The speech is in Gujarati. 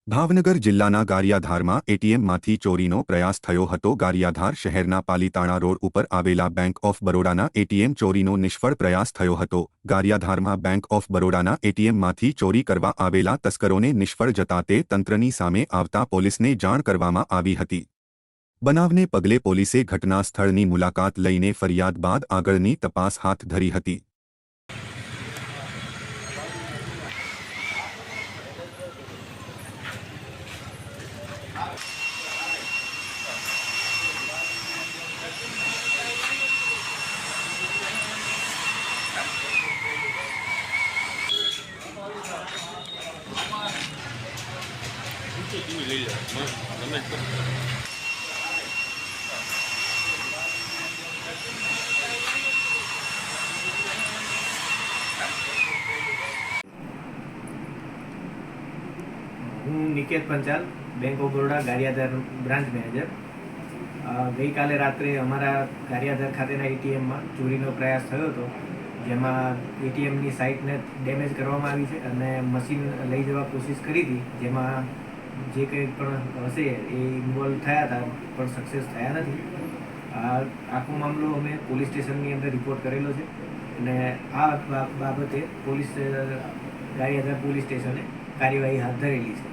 ભાવનગર જિલ્લાના ગારિયાધારમાં એટીએમમાંથી ચોરીનો પ્રયાસ થયો હતો। ગારિયાધાર શહેરના પાલીતાણા રોડ ઉપર આવેલા બેંક ઓફ બરોડાના એટીએમ ચોરીનો નિષ્ફળ પ્રયાસ થયો હતો। ગારિયાધારમાં બેંક ઓફ બરોડાના એટીએમમાંથી ચોરી કરવા આવેલા તસ્કરોને નિષ્ફળ જતા તે તંત્રની સામે આવતા પોલીસને જાણ કરવામાં આવી હતી। બનાવને પગલે પોલીસે ઘટના સ્થળની મુલાકાત લઈને ફરિયાદ બાદ આગળની તપાસ હાથ ધરી હતી। હું Niket Panchal, bank of Baroda Gariadhar branch manager. ગઈકાલે રાત્રે અમારા ગારિયાધાર ખાતેના એટીએમમાં ચોરીનો પ્રયાસ થયો હતો, જેમાં એટીએમની સાઇટને ડેમેજ કરવામાં આવી છે અને મશીન લઈ જવા કોશિશ કરી હતી, જેમાં જે કંઈ પણ હશે એ ઇન્વોલ્વ થયા હતા પણ સક્સેસ થયા નથી। આખો મામલો અમે પોલીસ સ્ટેશનની અંદર રિપોર્ટ કરેલો છે અને આ બાબતે ગારિયાધાર પોલીસ સ્ટેશને કાર્યવાહી હાથ ધરેલી છે।